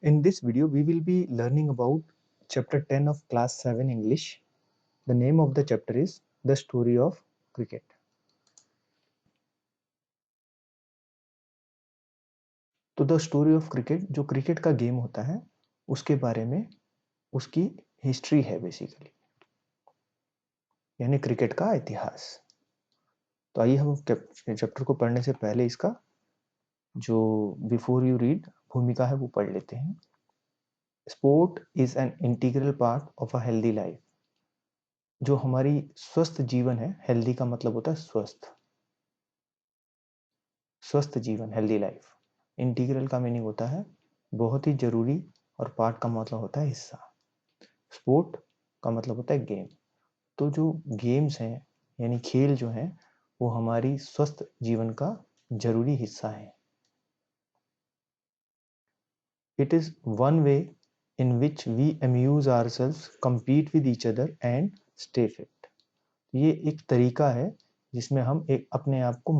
In this video, we will be learning about chapter 10 of class 7 English. The name of the chapter is The Story of Cricket. तो the story of cricket जो cricket का game होता है उसके बारे में उसकी history है बेसिकली, यानी क्रिकेट का इतिहास। तो आइए हम चैप्टर को पढ़ने से पहले इसका जो बिफोर यू रीड भूमिका है वो पढ़ लेते हैं। Sport is an integral part of a healthy life. जो हमारी स्वस्थ जीवन है, हेल्दी का मतलब होता है स्वस्थ जीवन, हेल्दी लाइफ। इंटीग्रल का मीनिंग होता है बहुत ही जरूरी, और पार्ट का मतलब होता है हिस्सा। स्पोर्ट का मतलब होता है गेम। तो जो गेम्स हैं यानी खेल जो हैं वो हमारी स्वस्थ जीवन का जरूरी हिस्सा है। It is one way in which we amuse ourselves, compete with each other and stay fit। ये एक तरीका है जिसमें हम एक अपने आप का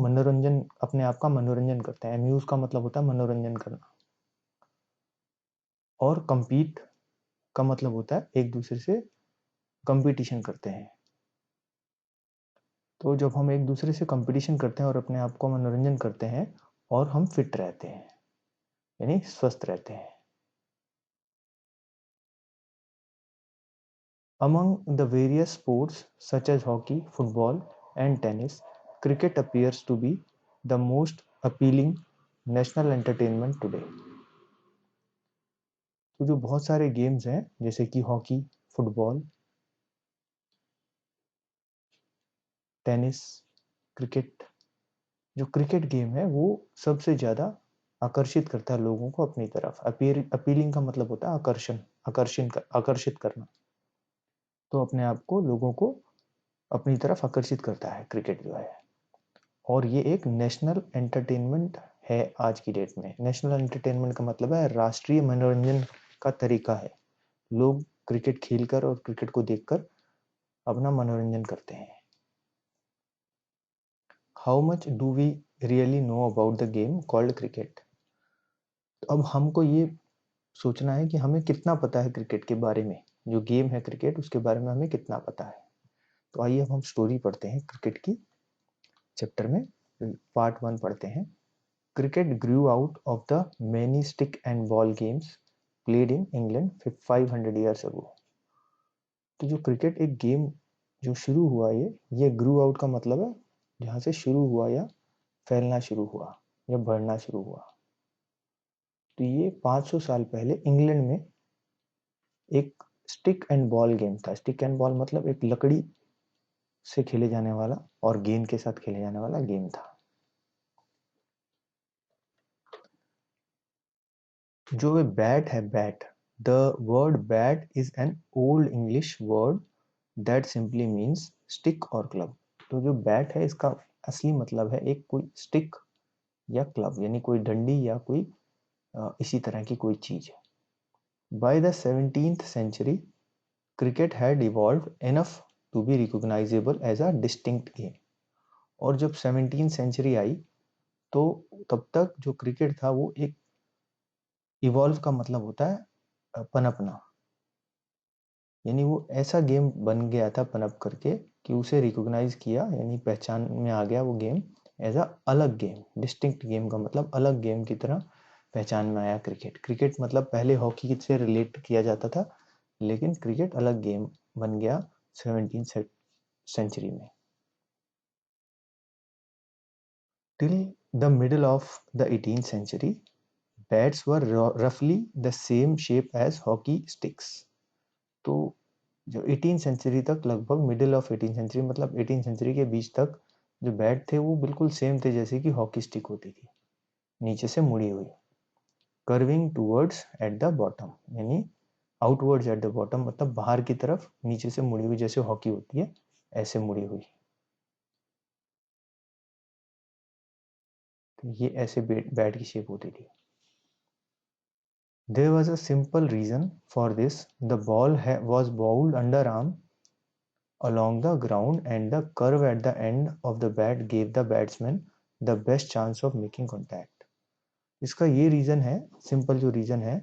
मनोरंजन करते हैं। अम्यूज का मतलब होता है मनोरंजन करना, और compete का मतलब होता है एक दूसरे से कंपटीशन करते हैं। तो जब हम एक दूसरे से कंपटीशन करते हैं और अपने आप को मनोरंजन करते हैं और हम फिट रहते हैं यानी स्वस्थ रहते हैं। Among the various sports such as hockey, football and tennis, cricket appears to be the most appealing national entertainment today। तो जो बहुत सारे गेम्स हैं जैसे कि हॉकी, फुटबॉल, टेनिस, क्रिकेट, जो क्रिकेट गेम है वो सबसे ज्यादा आकर्षित करता है लोगों को अपनी तरफ। अपीलिंग का मतलब होता है आकर्षित करना। तो अपने आप को लोगों को अपनी तरफ आकर्षित करता है क्रिकेट जो है। और ये एक नेशनल एंटरटेनमेंट है आज की डेट में। नेशनल एंटरटेनमेंट का मतलब है राष्ट्रीय मनोरंजन का तरीका है। लोग क्रिकेट खेलकर और क्रिकेट को देखकर अपना मनोरंजन करते हैं। How much do we really know about the game called cricket. तो अब हमको ये सोचना है कि हमें कितना पता है क्रिकेट के बारे में। जो गेम है क्रिकेट उसके बारे में हमें कितना पता है। तो आइए अब हम स्टोरी पढ़ते हैं क्रिकेट की। चैप्टर में पार्ट 1 पढ़ते हैं। Cricket grew out of the many stick and ball games played in England 500 years ago। तो जो क्रिकेट एक गेम जो शुरू हुआ, ये ग्रू आउट का मतलब है जहां से शुरू हुआ या फैलना शुरू हुआ या बढ़ना शुरू हुआ। तो ये 500 साल पहले इंग्लैंड में एक स्टिक एंड बॉल गेम था। स्टिक एंड बॉल मतलब एक लकड़ी से खेले जाने वाला और गेंद के साथ खेले जाने वाला गेम था। जो वे बैट है, bat, the word bat is an old English word that simply means stick और क्लब। तो जो बैट है इसका असली मतलब है एक कोई स्टिक या क्लब, यानी कोई डंडी या कोई इसी तरह की कोई चीज। By the 17th century cricket had evolved enough to be recognisable as a distinct game. और जब 17th सेंचुरी आई तो तब तक जो क्रिकेट था वो एक इवॉल्व का मतलब होता है पनपना, यानी वो ऐसा गेम बन गया था पनप करके कि उसे रिकॉग्नाइज किया, यानी पहचान में आ गया वो गेम एज अ अलग गेम। डिस्टिंक्ट गेम का मतलब अलग गेम की तरह पहचान में आया क्रिकेट। क्रिकेट मतलब पहले हॉकी से रिलेट किया जाता था, लेकिन क्रिकेट अलग गेम बन गया 17th सेंचुरी में। Till the middle of the 18th century bats were रफली the same shape as hockey sticks. तो जो 18 सेंचुरी तक, लगभग मिडिल ऑफ 18 सेंचुरी मतलब 18 सेंचुरी के बीच तक जो बैट थे वो बिल्कुल सेम थे जैसे कि हॉकी स्टिक होती थी, नीचे से मुड़ी हुई, curving towards at the bottom, यानी आउटवर्ड्स एट द बॉटम मतलब बाहर की तरफ नीचे से मुड़ी हुई, जैसे हॉकी होती है ऐसे मुड़ी हुई। तो ये ऐसे बैट की शेप होती थी। There was a simple reason for this. The ball was bowled underarm along the ground and the curve at the end of the bat gave the batsman the best chance of making contact। इसका ये reason है, simple जो reason है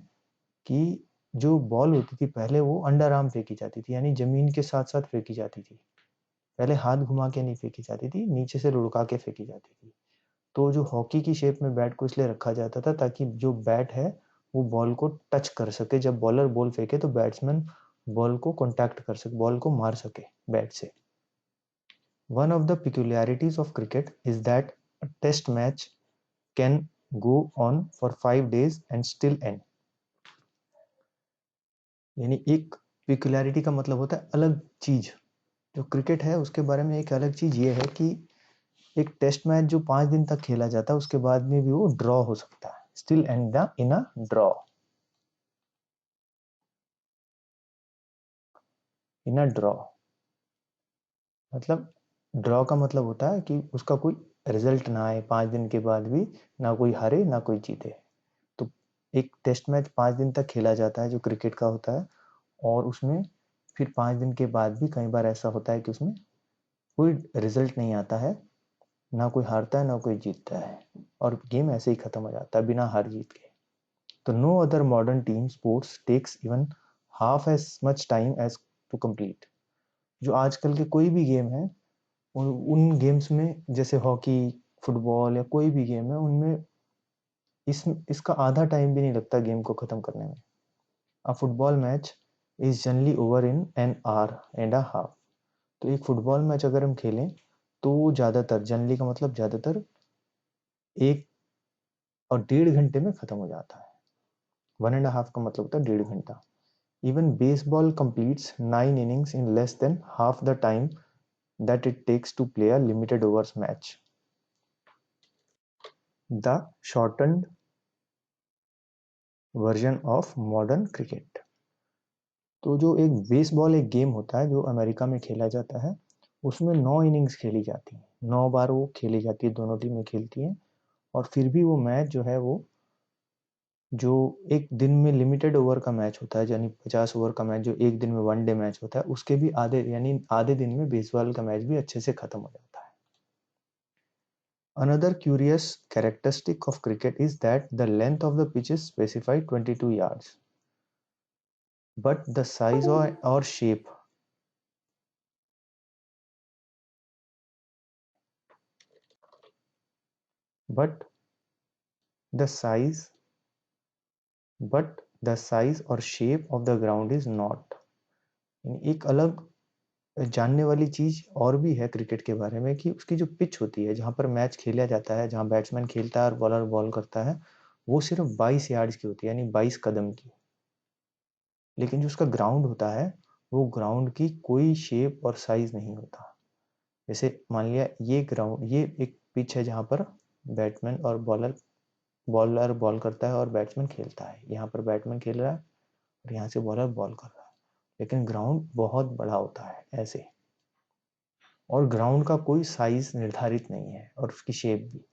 कि जो ball होती थी पहले वो अंडर आर्म फेंकी जाती थी, यानी जमीन के साथ साथ फेंकी जाती थी। पहले हाथ घुमा के नहीं फेंकी जाती थी, नीचे से लुढ़का के फेंकी जाती थी। तो जो हॉकी की शेप में बैट को इसलिए रखा जाता था ताकि जो बैट है वो बॉल को टच कर सके, जब बॉलर बॉल फेंके तो बैट्समैन बॉल को कांटेक्ट कर सके, बॉल को मार सके बैट से। One of the peculiarities of cricket is that a test match can go on for 5 days and still end। यानी एक peculiarity का मतलब होता है अलग चीज। जो क्रिकेट है उसके बारे में एक अलग चीज ये है कि एक टेस्ट मैच जो 5 दिन तक खेला जाता है उसके बाद में भी वो ड्रॉ हो सकता है, still and in a draw, in a draw. मतलब ड्रॉ का मतलब होता है कि उसका कोई रिजल्ट ना आए 5 दिन के बाद भी, ना कोई हारे ना कोई जीते। तो एक टेस्ट मैच 5 दिन तक खेला जाता है जो क्रिकेट का होता है, और उसमें फिर 5 दिन के बाद भी कई बार ऐसा होता है कि उसमें कोई रिजल्ट नहीं आता है, ना कोई हारता है ना कोई जीतता है, और गेम ऐसे ही खत्म हो जाता है बिना हार जीत के। तो no other modern team sports takes even half as much time as to complete. जो आजकल के कोई भी गेम है उन गेम्स में, जैसे हॉकी, फुटबॉल या कोई भी गेम है, उनमें इसका आधा टाइम भी नहीं लगता गेम को खत्म करने में। अ football match is generally over in an hour and a half. तो एक फुटबॉल मैच अगर हम खेलें तो ज्यादातर, जनरली का मतलब ज्यादातर, 1 और 1.5 घंटे में खत्म हो जाता है। 1.5 का मतलब होता है 1.5 घंटा। Even baseball completes 9 innings in less than half the time that it takes to play a limited overs match. The shortened version of modern cricket। तो जो एक बेसबॉल एक गेम होता है जो अमेरिका में खेला जाता है, उसमें 9 इनिंग्स खेली जाती हैं, 9 बार वो खेली जाती है, दोनों टीमें खेलती हैं। और फिर भी वो मैच जो है वो, जो एक दिन में लिमिटेड ओवर का मैच होता है, यानी 50 ओवर का मैच जो एक दिन में वनडे मैच होता है, उसके भी आधे, यानी आधे दिन में बेसबॉल का मैच भी अच्छे से खत्म हो जाता है। Another curious characteristic of cricket is that the length of the pitch is specified 22 yards, but the size or shape, but the size but the size or shape of the ground is not। एक अलग जानने वाली चीज और भी है cricket के बारे में कि उसकी जो पिच होती है जहां पर मैच खेला जाता है, जहां बैट्समैन खेलता है और बॉलर बॉल करता है, वो सिर्फ 22 यार्ड्स की होती है, यानी 22 कदम की। लेकिन जो उसका ग्राउंड होता है वो ग्राउंड की कोई शेप और साइज नहीं होता। जैसे मान लिया ये ग्राउंड, ये एक पिच है जहां पर बैट्समैन और बॉलर बॉल करता है और बैट्समैन खेलता है। यहाँ पर बैट्समैन खेल रहा है और यहाँ से बॉलर बॉल कर रहा है, लेकिन ग्राउंड बहुत बड़ा होता है ऐसे, और ग्राउंड का कोई साइज निर्धारित नहीं है और उसकी शेप भी।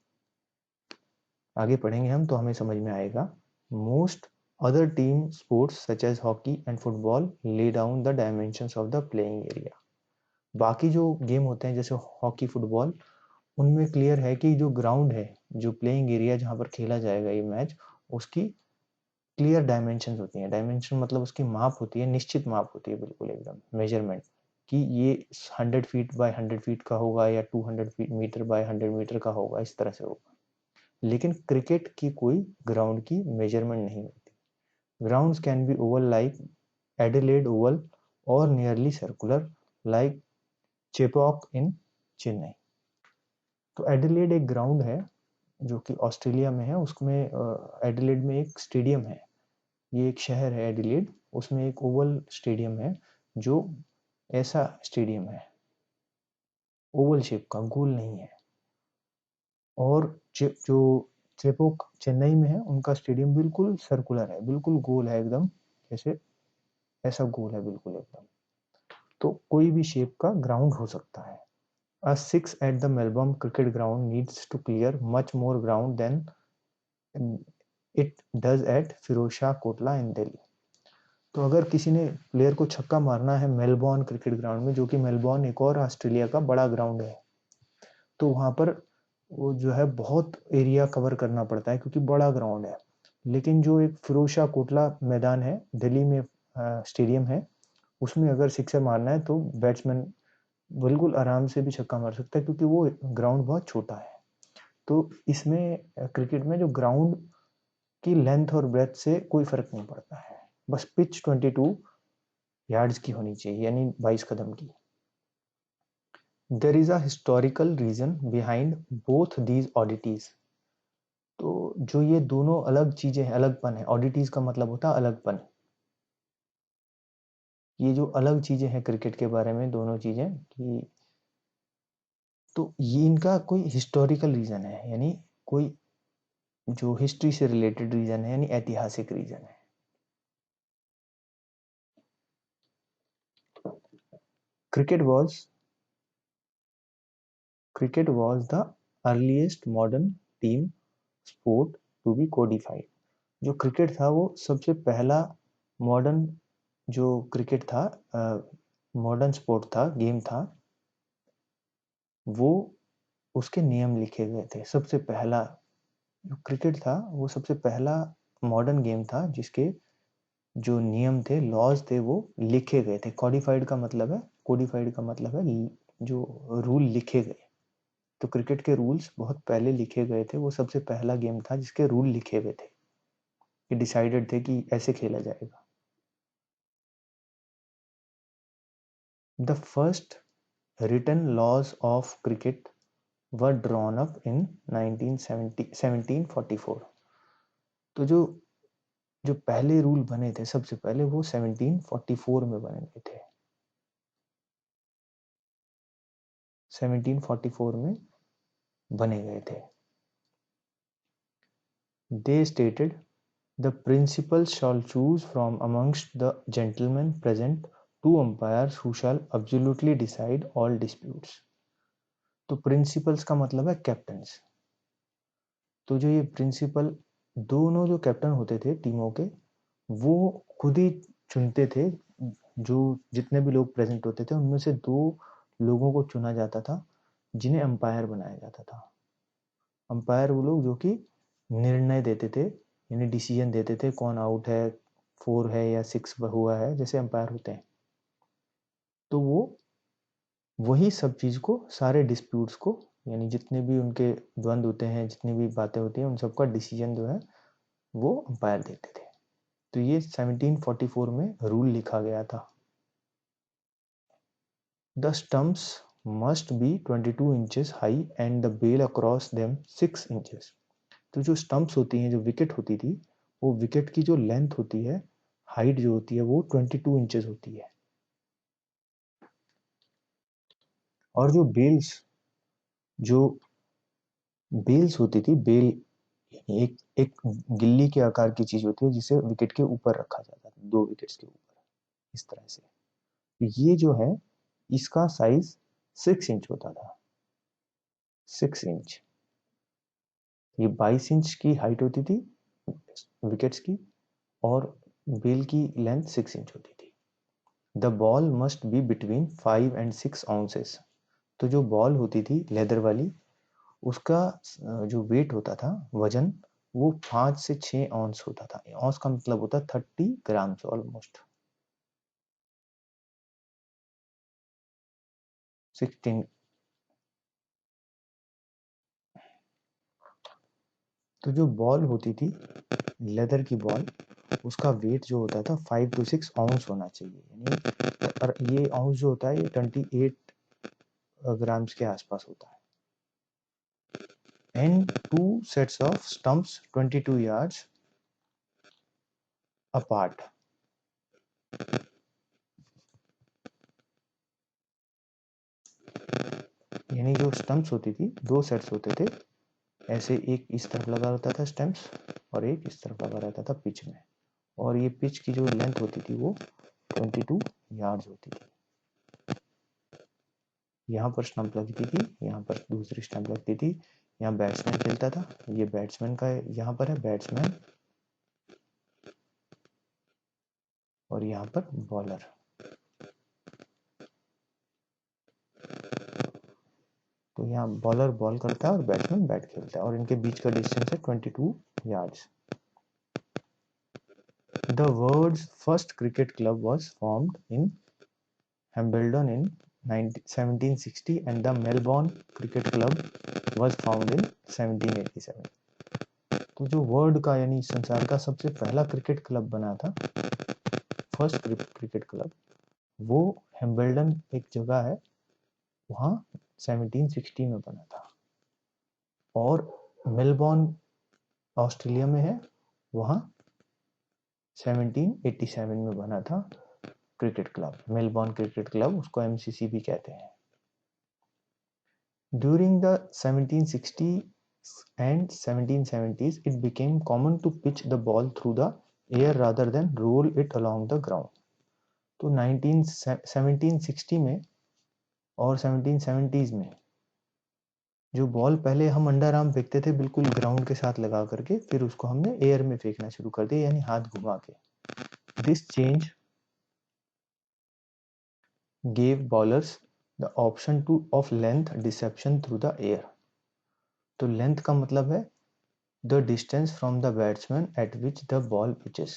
आगे पढ़ेंगे हम तो हमें समझ में आएगा। Most other team sports such as hockey and football lay down the dimensions of the playing area. बाकी जो गेम होते हैं जैसे हॉकी, फुटबॉल, उनमें क्लियर है कि जो ग्राउंड है, जो प्लेइंग एरिया जहां पर खेला जाएगा ये मैच, उसकी क्लियर डायमेंशन होती हैं। डायमेंशन मतलब उसकी माप होती है, निश्चित माप होती है, बिल्कुल एकदम मेजरमेंट, कि ये 100 फीट बाय 100 फीट का होगा या 200 मीटर बाय 100 मीटर का होगा, इस तरह से होगा। लेकिन क्रिकेट की कोई ग्राउंड की मेजरमेंट नहीं होती। Grounds can be oval like Adelaide Oval और नियरली सर्कुलर लाइक चेपॉक इन चेन्नई। तो एडिलेड एक ग्राउंड है जो कि ऑस्ट्रेलिया में है, उसमें एडिलेड में एक स्टेडियम है, ये एक शहर है एडिलेड, उसमें एक ओवल स्टेडियम है, जो ऐसा स्टेडियम है, ओवल शेप का, गोल नहीं है। और जो चेपोक चेन्नई में है, उनका स्टेडियम बिल्कुल सर्कुलर है, बिल्कुल गोल है एकदम, जैसे ऐसा गोल है बिल्कुल एकदम। तो कोई भी शेप का ग्राउंड हो सकता है। A six at the Melbourne cricket ground needs to clear much more ground than it does at Firozshah Kotla in Delhi। तो अगर किसी ने प्लेयर को छक्का मारना है मेलबॉर्न क्रिकेट ग्राउंड में, जो कि मेलबॉर्न एक और ऑस्ट्रेलिया का बड़ा ग्राउंड है, तो वहां पर वो जो है बहुत एरिया कवर करना पड़ता है क्योंकि बड़ा ग्राउंड है। लेकिन जो एक फिरोजशाह कोटला मैदान है दिल्ली में, स्टेडियम है, उसमें अगर सिक्सर मारना है तो बैट्समैन बिल्कुल आराम से भी छक्का मार सकता है, क्योंकि वो ग्राउंड बहुत छोटा है। तो इसमें क्रिकेट में जो ग्राउंड की लेंथ और ब्रेथ से कोई फर्क नहीं पड़ता है, बस पिच 22 यार्ड्स की होनी चाहिए, यानी 22 कदम की। There is a historical reason behind both these oddities. तो जो ये दोनों अलग चीजें हैं, अलगपन है, ऑडिटीज का मतलब होता है अलगपन। ये जो अलग चीजें हैं क्रिकेट के बारे में, दोनों चीजें कि, तो ये इनका कोई हिस्टोरिकल रीजन है, यानी कोई जो हिस्ट्री से रिलेटेड रीजन है, यानी ऐतिहासिक रीजन है। Cricket was cricket was the earliest modern team sport to be codified। जो क्रिकेट था वो सबसे पहला मॉडर्न जो क्रिकेट था, मॉडर्न स्पोर्ट था, गेम था, वो उसके नियम लिखे गए थे। सबसे पहला जो क्रिकेट था वो सबसे पहला मॉडर्न गेम था जिसके जो नियम थे, लॉज थे, वो लिखे गए थे। कोडिफाइड का मतलब है जो रूल लिखे गए। तो क्रिकेट के रूल्स बहुत पहले लिखे गए थे, वो सबसे पहला गेम था जिसके रूल लिखे हुए थे, ये डिसाइडेड थे कि ऐसे खेला जाएगा। The first written laws of cricket were drawn up in 1744। तो जो जो पहले रूल बने थे सबसे पहले, वो 1744 में बने गए थे। 1744 में बने गए थे। दे stated the principal shall choose from amongst the gentlemen present 2 umpires who shall absolutely decide all disputes। तो प्रिंसिपल्स का मतलब है कैप्टन्स। तो जो ये प्रिंसिपल, दोनों जो कैप्टन होते थे टीमों के, वो खुद ही चुनते थे। जो जितने भी लोग प्रेजेंट होते थे उनमें से 2 लोगों को चुना जाता था जिन्हें अंपायर बनाया जाता था। अंपायर वो लोग जो कि निर्णय देते थे, यानी डिसीजन देते थे, कौन आउट है, 4 है या 6 हुआ है, जैसे अंपायर होते हैं। तो वो वही सब चीज को, सारे डिस्प्यूट्स को, यानी जितने भी उनके द्वंद होते हैं, जितनी भी बातें होती हैं, उन सबका डिसीजन जो है वो अंपायर देते थे। तो ये 1744 में रूल लिखा गया था। The stumps must be 22 inches high and the bail across them 6 inches. तो जो स्टंप्स होती हैं, जो विकेट होती थी, वो विकेट की जो लेंथ होती है, हाइट जो होती है, वो 22 इंचेस होती है। और जो जो बेल्स होती थी, बेल एक एक गिल्ली के आकार की चीज होती है जिसे विकेट के ऊपर रखा जाता है, 2 विकेट्स के ऊपर, इस तरह से। ये जो है, इसका साइज 6 इंच होता था। 6 इंच। ये 22 इंच की हाइट होती थी विकेट्स की, और बेल की लेंथ 6 इंच होती थी। The ball must be between 5 and 6 ounces। तो जो बॉल होती थी लेदर वाली, उसका जो वेट होता था, वजन, वो 5 से 6 औंस होता था। औंस का मतलब होता है 30 ग्राम ऑलमोस्ट 16। तो जो बॉल होती थी लेदर की बॉल, उसका वेट जो होता था 5 to 6 औंस होना चाहिए, यानी, और ये औंस जो होता है ये 28 ग्राम्स के आसपास होता है। And 2 sets of stumps 22 yards apart. यानी जो स्टंप्स होती थी, 2 सेट्स होते थे, ऐसे एक इस तरफ लगा रहता था स्टंप्स, और एक इस तरफ लगा रहता था पिच में। और ये पिच की जो लेंथ होती थी वो 22 यार्ड्स होती थी। यहाँ पर स्टंप लगती थी, यहाँ पर दूसरी स्टंप लगती थी, यहाँ बैट्समैन खेलता था, ये बैट्समैन का यहाँ पर है बैट्समैन, और यहाँ पर बॉलर। तो यहाँ बॉलर बॉल करता है और बैट्समैन बैट खेलता है, और इनके बीच का डिस्टेंस है 22 yards. The world's first cricket club was formed in Hambledon in 1760 and the Melbourne Cricket Club was found in 1787. तो जो वर्ल्ड का यानी संसार का सबसे पहला क्रिकेट क्लब बना था, फर्स्ट क्रिकेट क्लब, वो हेम्बल्डन एक जगह है, वहाँ 1760 में बना था। और मेलबॉर्न ऑस्ट्रेलिया में है, वहाँ 1787 में बना था cricket club, Melbourne cricket club, उसको एमसीसी भी कहते हैं। During the 1760s and 1770s, it became common to pitch the ball through the air rather than roll it along the ground. तो 1760 में और 1770s में जो बॉल पहले हम अंडर आर्म फेंकते थे बिल्कुल ग्राउंड के साथ लगा करके, फिर उसको हमने एयर में फेंकना शुरू कर दिया, यानी हाथ घुमा के। This change gave bowlers the option to of length deception through the air. तो लेंथ का मतलब है the distance from the batsman at which the ball pitches.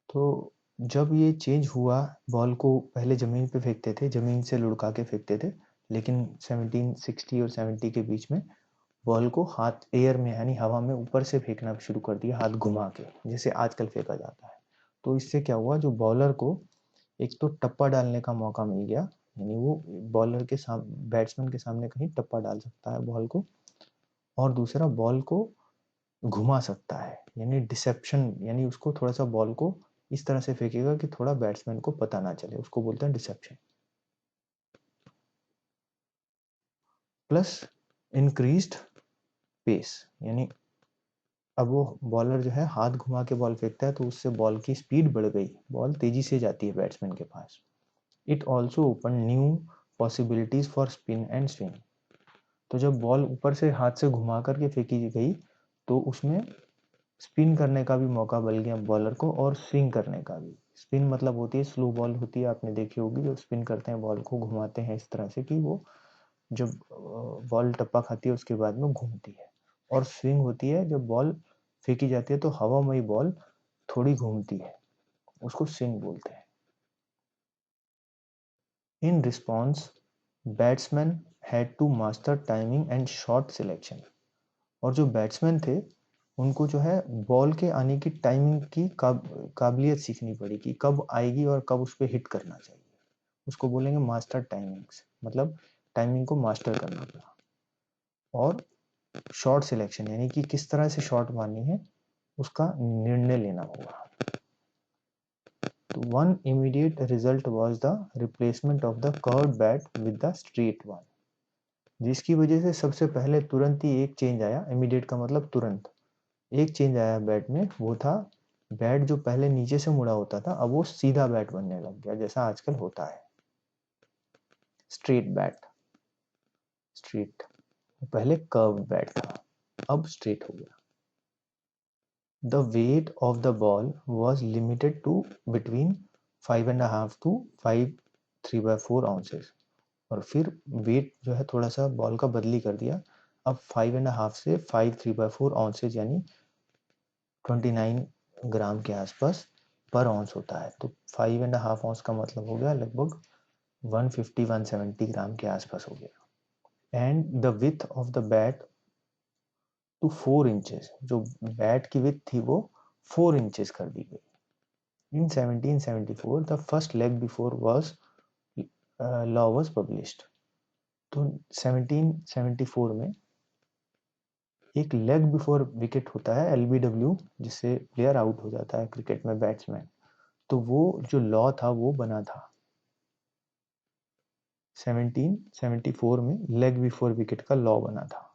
तो जब ये चेंज हुआ, बॉल को पहले जमीन पे फेंकते थे, जमीन से लुढ़का के फेंकते थे, लेकिन 1760 और 70 के बीच में बॉल को हाथ एयर में यानी हवा में ऊपर से फेंकना शुरू कर दिया, हाथ घुमा के, जैसे आजकल फेंका जाता है। तो इससे क्या हुआ, जो बॉलर को एक तो टप्पा डालने का मौका मिल गया, यानी वो बॉलर के सामने, बैट्समैन के सामने कहीं टप्पा डाल सकता है बॉल को, और दूसरा बॉल को घुमा सकता है, यानी डिसेप्शन, यानी उसको थोड़ा सा बॉल को इस तरह से फेंकेगा कि थोड़ा बैट्समैन को पता ना चले, उसको बोलते हैं डिसेप्शन। प्लस इंक्रीज्ड पेस, यानी अब वो बॉलर जो है हाथ घुमा के बॉल फेंकता है तो उससे बॉल की स्पीड बढ़ गई, बॉल तेजी से जाती है बैट्समैन के पास। It also open new possibilities for spin and swing. तो जब बॉल ऊपर से हाथ से घुमा करके फेंकी गई तो उसमें स्पिन करने का भी मौका मिल गया बॉलर को, और स्विंग करने का भी। स्पिन मतलब होती है स्लो बॉल होती है, आपने देखी होगी, जो स्पिन करते हैं बॉल को, घुमाते हैं इस तरह से कि वो जब बॉल टप्पा खाती है उसके बाद में घूमती है। और स्विंग होती है जब बॉल फेंकी जाती है तो हवामयी बॉल थोड़ी घूमती है, उसको स्विंग बोलते हैं। In response batsman had to master timing and shot selection. और जो बैट्समैन थे उनको जो है बॉल के आने की टाइमिंग की काबिलियत सीखनी पड़ी कि कब आएगी और कब उस पर हिट करना चाहिए, उसको बोलेंगे मास्टर टाइमिंग्स, मतलब टाइमिंग को मास्टर करना पड़ा। और शॉट सिलेक्शन, यानी कि किस तरह से शॉट मारनी है उसका निर्णय लेना होगा। तो one immediate result was the replacement of the curved bat with the straight one, जिसकी वजह से सबसे पहले तुरंत ही एक चेंज आया। इमीडिएट का मतलब तुरंत एक चेंज आया बैट में, वो था बैट जो पहले नीचे से मुड़ा होता था अब वो सीधा बैट बनने लग गया, जैसा आजकल होता है स्ट्रेट बैट। स्ट्रेट, पहले कर्व बैट था, अब स्ट्रेट हो गया। The weight of the ball was limited to between 5.5 to 5 3/4 ounces। और फिर वेट जो है थोड़ा सा बॉल का बदली कर दिया, अब 5.5 से 5 3/4 ounces यानी 29 ग्राम के आसपास पर ऑन्स होता है। तो 5.5 ऑन्स का मतलब हो गया लगभग 150-170 ग्राम के आसपास हो गया। And the width of the bat to 4 inches, जो बैट की विथ थी वो 4 इंचेस कर दी गई। In 1774 the first leg before was law was published. तो 1774 में एक लेग बिफोर विकेट होता है LBW, जिससे प्लेयर आउट हो जाता है क्रिकेट में, बैट्समैन, तो वो जो लॉ था वो बना था 1774 में, लेग बिफोर विकेट का लॉ बना था।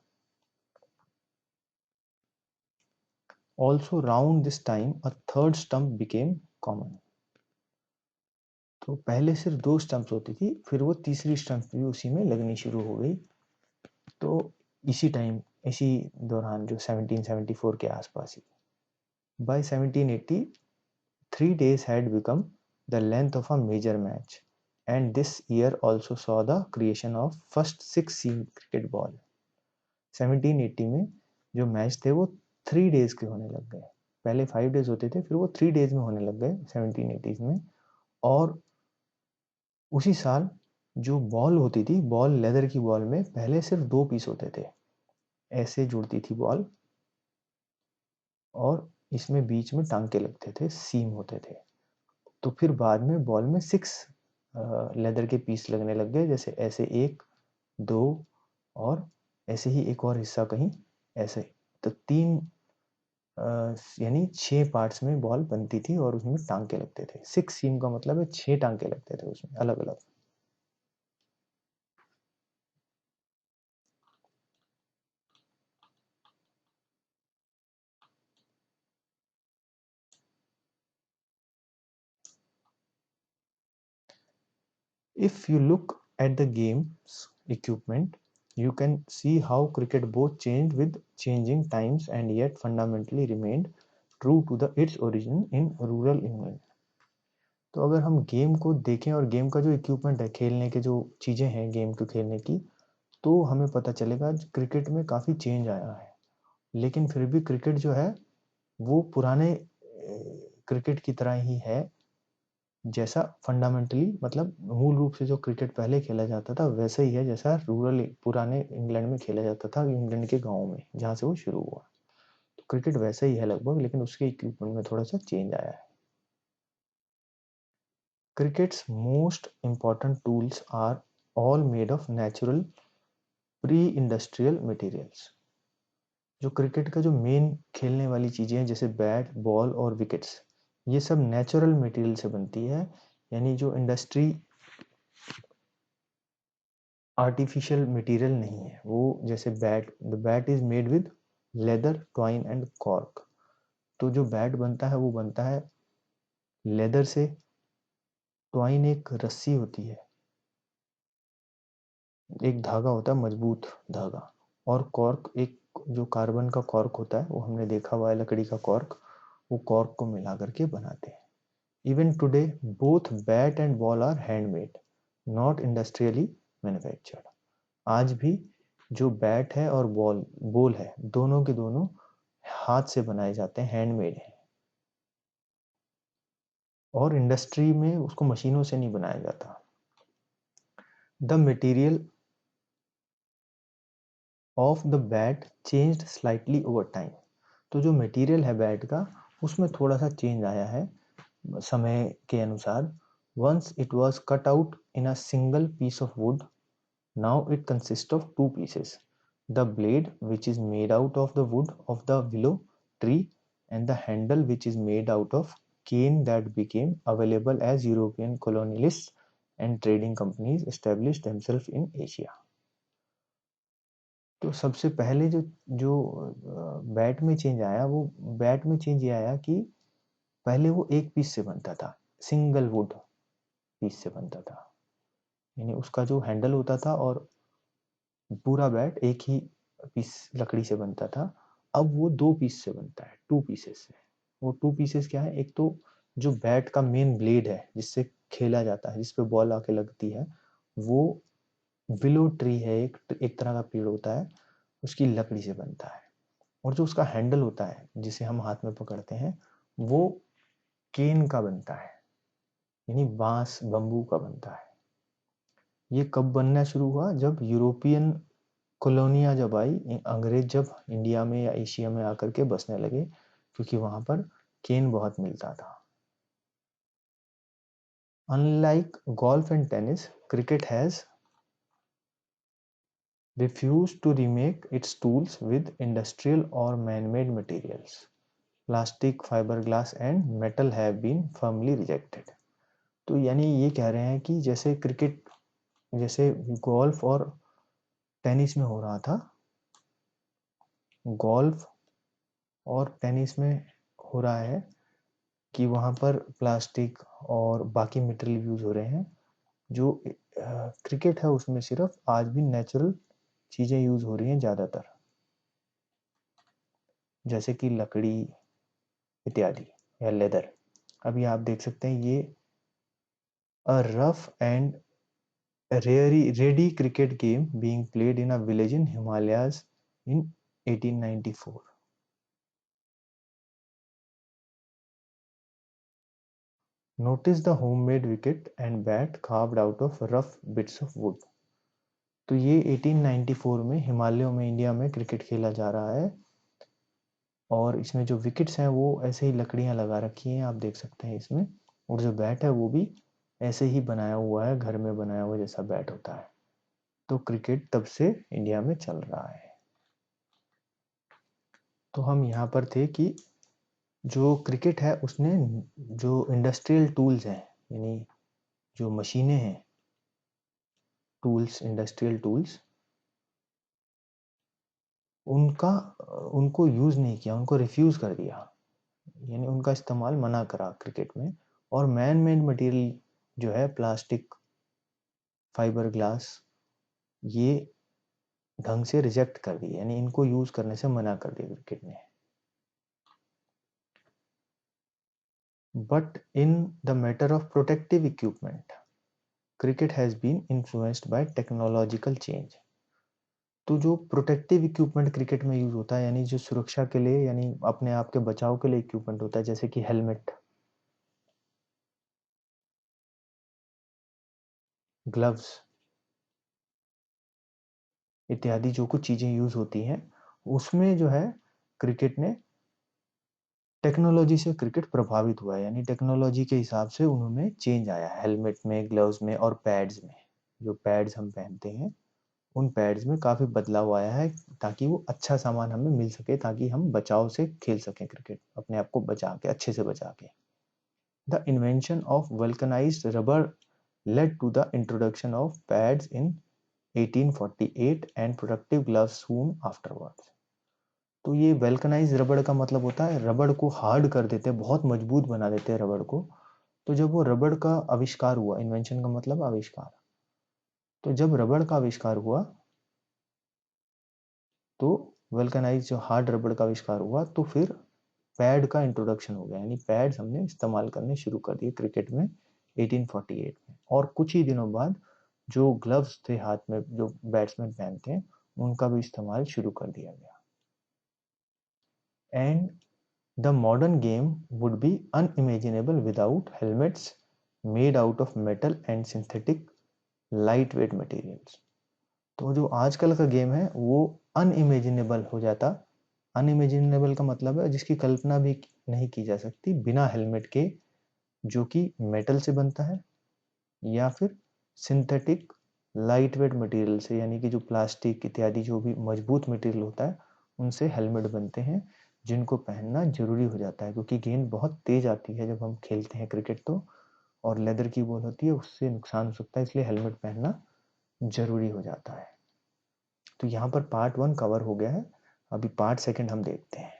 Also round this time a third stump became common. तो पहले सिर्फ 2 स्टंप्स होती थी, फिर वो तीसरी स्टंप भी उसी में लगनी शुरू हो गई। तो इसी टाइम, इसी दौरान, जो 1774 के आसपास ही, bye 1780 3 days had become the length of a major match, and this year also saw the creation of first 6 seam cricket ball। 1780 में जो मैच थे वो 3 days के होने लग गए, पहले 5 डेज होते थे, फिर वो 3 डेज में होने लग गए 1780s में। और उसी साल जो बॉल होती थी, बॉल लेदर की बॉल में पहले सिर्फ 2 पीस होते थे, ऐसे जुड़ती थी बॉल, और इसमें बीच में टांके लगते थे, सीम होते थे। तो फिर बाद में बॉल में 6 लेदर के पीस लगने लग गए, जैसे ऐसे 1, 2, और ऐसे ही एक और हिस्सा कहीं ऐसे। तो 3 यानी 6 पार्ट्स में बॉल बनती थी और उसमें टांके लगते थे। 6 सीम का मतलब है 6 टांके लगते थे उसमें, अलग अलग। If you look at the game's equipment, you can see how cricket both changed with changing times and yet fundamentally remained true to its origin in rural England. तो अगर हम गेम को देखें और गेम का जो इक्विपमेंट है, खेलने के जो चीज़ें हैं गेम को खेलने की, तो हमें पता चलेगा क्रिकेट में काफ़ी चेंज आया है। लेकिन फिर भी क्रिकेट जो है वो पुराने क्रिकेट की तरह ही है, जैसा फंडामेंटली, मतलब मूल रूप से जो क्रिकेट पहले खेला जाता था वैसा ही है जैसा रूरल पुराने इंग्लैंड में खेला जाता था, इंग्लैंड के गाँव में जहाँ से वो शुरू हुआ। तो क्रिकेट वैसा ही है लगभग, लेकिन उसके इक्विपमेंट में थोड़ा सा चेंज आया है। Cricket's most important tools are all made of natural pre-industrial materials. जो क्रिकेट का जो मेन खेलने वाली चीज़ें हैं, जैसे बैट, बॉल और विकेट्स, ये सब नेचुरल मटेरियल से बनती है, यानी जो इंडस्ट्री आर्टिफिशियल मटेरियल नहीं है वो। जैसे bat, the bat is made with leather, twine and cork. तो जो बैट बनता है वो बनता है लेदर से, ट्वाइन एक रस्सी होती है, एक धागा होता है, मजबूत धागा, और कॉर्क एक जो कार्बन का कॉर्क होता है, वो हमने देखा हुआ है लकड़ी का कॉर्क, वो कॉर्क को मिला करके बनाते हैं। Even today both bat and ball are handmade, not industrially manufactured. आज भी जो बैट है और बॉल है, दोनों के दोनों हाथ से बनाए जाते हैं, हैंडमेड है, और इंडस्ट्री में उसको मशीनों से नहीं बनाया जाता। The material of the bat changed slightly over time. तो जो मटेरियल है बैट का, उसमें थोड़ा सा चेंज आया है समय के अनुसार। Once it was cut out in a single piece of wood, now it consist of 2 pieces, the blade which is made out of the wood of the willow tree, and the handle which is made out of cane that became available as European colonialists and trading companies established themselves in Asia. तो सबसे पहले जो जो bat में change आया, वो bat में change ये आया कि पहले वो एक पीस से बनता था, सिंगल वुड पीस से बनता था, यानी उसका जो हैंडल होता था और पूरा बैट एक ही पीस लकड़ी से बनता था। अब वो 2 पीस से बनता है, 2 पीसेस से। वो 2 पीसेस क्या है, एक तो जो बैट का मेन ब्लेड है जिससे खेला जाता है, जिस पे बॉल आके लगती है, वो विलो ट्री है, एक तरह का पेड़ होता है, उसकी लकड़ी से बनता है। और जो उसका हैंडल होता है जिसे हम हाथ में पकड़ते हैं, वो केन का बनता है, यानी बांस, बम्बू का बनता है। ये कब बनना शुरू हुआ, जब यूरोपियन कॉलोनिया जब आई, अंग्रेज जब इंडिया में या एशिया में आकर के बसने लगे, क्योंकि वहां पर केन बहुत मिलता था। Unlike golf and tennis, cricket has refused to remake its tools with industrial or man-made materials. Plastic, fiberglass and metal have been firmly rejected. तो यानी ये कह रहे हैं कि जैसे क्रिकेट, जैसे गोल्फ और टेनिस में हो रहा था, गोल्फ और टेनिस में हो रहा है कि वहाँ पर प्लास्टिक और बाकी मटेरियल यूज हो रहे हैं। जो क्रिकेट है उसमें सिर्फ आज भी नेचुरल चीज़ें यूज हो रही हैं ज़्यादातर, जैसे कि लकड़ी इत्यादि या लेदर। अभी आप देख सकते हैं ये a rough and ready cricket game being played in a village in Himalayas in 1894। Notice the homemade wicket and bat carved out of rough bits of would. तो ये 1894 में हिमालयों में इंडिया में क्रिकेट खेला जा रहा है और इसमें जो विकेट्स हैं वो ऐसे ही लकड़ियां लगा रखी हैं, आप देख सकते हैं इसमें। और जो बैट है वो भी ऐसे ही बनाया हुआ है, घर में बनाया हुआ जैसा बैट होता है। तो क्रिकेट तब से इंडिया में चल रहा है। तो हम यहाँ पर थे कि जो क्रिकेट है उसने जो इंडस्ट्रियल टूल्स हैं, यानी जो मशीनें हैं, टूल्स, इंडस्ट्रियल टूल्स, उनका उनको यूज़ नहीं किया, उनको रिफ्यूज़ कर दिया, यानी उनका इस्तेमाल मना करा क्रिकेट में। और मैन मेड मटेरियल जो है प्लास्टिक, फाइबर ग्लास, ये ढंग से रिजेक्ट कर दिए, यानी इनको यूज़ करने से मना कर दिया क्रिकेट ने। But in the matter of protective equipment cricket has been influenced by technological change। तो जो प्रोटेक्टिव इक्विपमेंट क्रिकेट में यूज होता है, यानी जो सुरक्षा के लिए, यानी अपने आप के बचाव के लिए इक्विपमेंट होता है, जैसे कि हेलमेट, ग्लव्स इत्यादि जो कुछ चीजें यूज होती हैं, उसमें जो है क्रिकेट ने टेक्नोलॉजी से क्रिकेट प्रभावित हुआ है, यानी टेक्नोलॉजी के हिसाब से उन्होंने चेंज आया हेलमेट में, ग्लव्स में और पैड्स में। जो पैड्स हम पहनते हैं उन पैड्स में काफी बदलाव आया है, ताकि वो अच्छा सामान हमें मिल सके, ताकि हम बचाव से खेल सकें क्रिकेट, अपने आप को बचा के, अच्छे से बचा के। The invention of vulcanised rubber led to the introduction of pads in 1848 and protective gloves soon afterwards। तो ये वेल्कनाइज रबड़ का मतलब होता है रबड़ को हार्ड कर देते हैं, बहुत मजबूत बना देते हैं रबड़ को। तो जब वो रबड़ का आविष्कार हुआ, इन्वेंशन का मतलब आविष्कार, तो जब रबड़ का आविष्कार हुआ तो वल्कनाइज जो हार्ड रबड़ का आविष्कार हुआ, तो फिर पैड का इंट्रोडक्शन हो गया, यानी पैड्स हमने इस्तेमाल करने शुरू कर दिए क्रिकेट में 1848 में। और कुछ ही दिनों बाद जो ग्लव्स थे हाथ में जो बैट्समैन पहनते हैं, उनका भी इस्तेमाल शुरू कर दिया गया। And the modern game would be unimaginable without helmets made out of metal and synthetic light weight materials. तो जो आजकल का गेम है वो अनइमेजिनेबल हो जाता। अनइमेजिनेबल का मतलब है जिसकी कल्पना भी नहीं की जा सकती बिना हेलमेट के, जो कि मेटल से बनता है या फिर सिंथेटिक लाइट वेट मटेरियल से, यानी कि जो प्लास्टिक इत्यादि जो भी मजबूत मटेरियल होता है उनसे हेलमेट बनते हैं, जिनको पहनना जरूरी हो जाता है, क्योंकि गेंद बहुत तेज आती है जब हम खेलते हैं क्रिकेट तो, और लेदर की बॉल होती है, उससे नुकसान हो सकता है, इसलिए हेलमेट पहनना जरूरी हो जाता है। तो यहाँ पर पार्ट 1 कवर हो गया है, अभी पार्ट 2 हम देखते हैं।